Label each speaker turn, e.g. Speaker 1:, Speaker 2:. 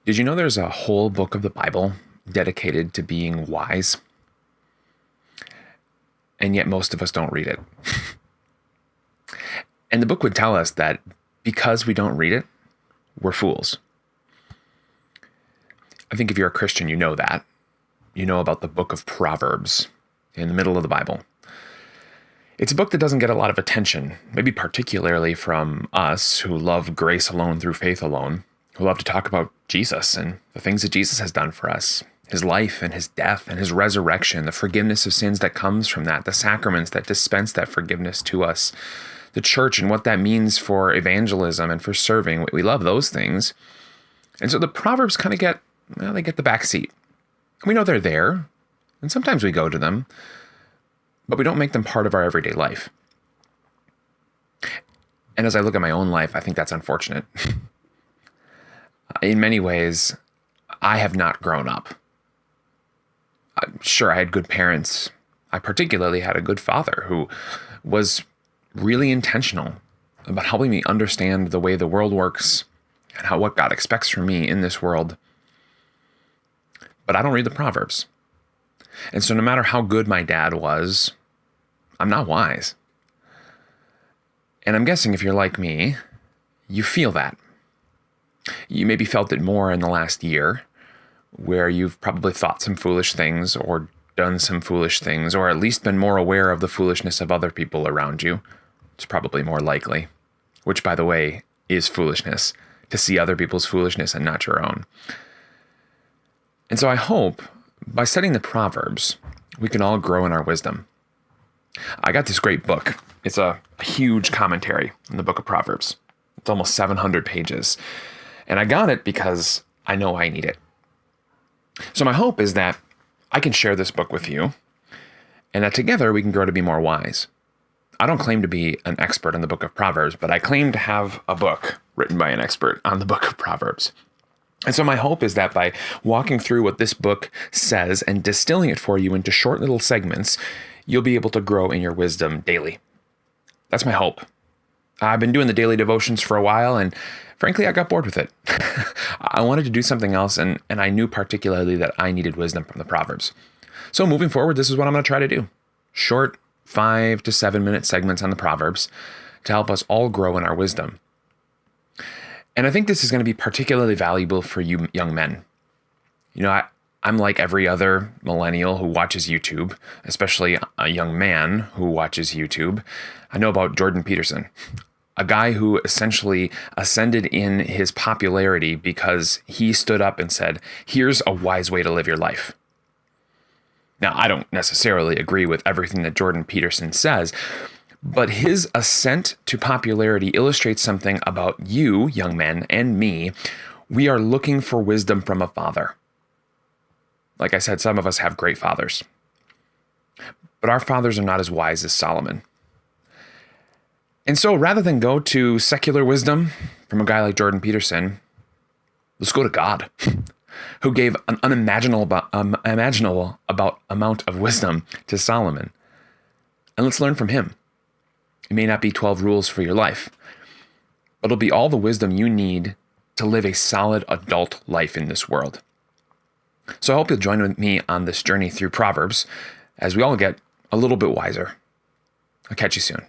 Speaker 1: Did you know there's a whole book of the Bible dedicated to being wise? And yet most of us don't read it. And the book would tell us that because we don't read it, we're fools. I think if you're a Christian, you know that. You know about the book of Proverbs in the middle of the Bible. It's a book that doesn't get a lot of attention, maybe particularly from us who love grace alone through faith alone, who love to talk about Jesus and the things that Jesus has done for us, his life and his death and his resurrection, the forgiveness of sins that comes from that, the sacraments that dispense that forgiveness to us, the church and what that means for evangelism and for serving. We love those things. And so the Proverbs kind of they get the back seat. We know they're there, and sometimes we go to them, but we don't make them part of our everyday life. And as I look at my own life, I think that's unfortunate. In many ways, I have not grown up. Sure, I had good parents. I particularly had a good father who was really intentional about helping me understand the way the world works and what God expects from me in this world. But I don't read the Proverbs. And so no matter how good my dad was, I'm not wise. And I'm guessing if you're like me, you feel that. You maybe felt it more in the last year, where you've probably thought some foolish things or done some foolish things, or at least been more aware of the foolishness of other people around you. It's probably more likely, which, by the way, is foolishness, to see other people's foolishness and not your own. And so I hope by studying the Proverbs, we can all grow in our wisdom. I got this great book. It's a huge commentary on the book of Proverbs. It's almost 700 pages. And I got it because I know I need it. So my hope is that I can share this book with you and that together we can grow to be more wise. I don't claim to be an expert in the book of Proverbs, but I claim to have a book written by an expert on the book of Proverbs. And so my hope is that by walking through what this book says and distilling it for you into short little segments, you'll be able to grow in your wisdom daily. That's my hope. I've been doing the daily devotions for a while, and frankly, I got bored with it. I wanted to do something else, and I knew particularly that I needed wisdom from the Proverbs. So moving forward, this is what I'm going to try to do. Short 5 to 7 minute segments on the Proverbs to help us all grow in our wisdom. And I think this is going to be particularly valuable for you young men. You know, I'm like every other millennial who watches YouTube, especially a young man who watches YouTube. I know about Jordan Peterson, a guy who essentially ascended in his popularity because he stood up and said, here's a wise way to live your life. Now, I don't necessarily agree with everything that Jordan Peterson says, but his ascent to popularity illustrates something about you, young men, and me. We are looking for wisdom from a father. Like I said, some of us have great fathers, but our fathers are not as wise as Solomon. And so rather than go to secular wisdom from a guy like Jordan Peterson, let's go to God, who gave an unimaginable amount of wisdom to Solomon. And let's learn from him. It may not be 12 rules for your life, but it'll be all the wisdom you need to live a solid adult life in this world. So I hope you'll join with me on this journey through Proverbs as we all get a little bit wiser. I'll catch you soon.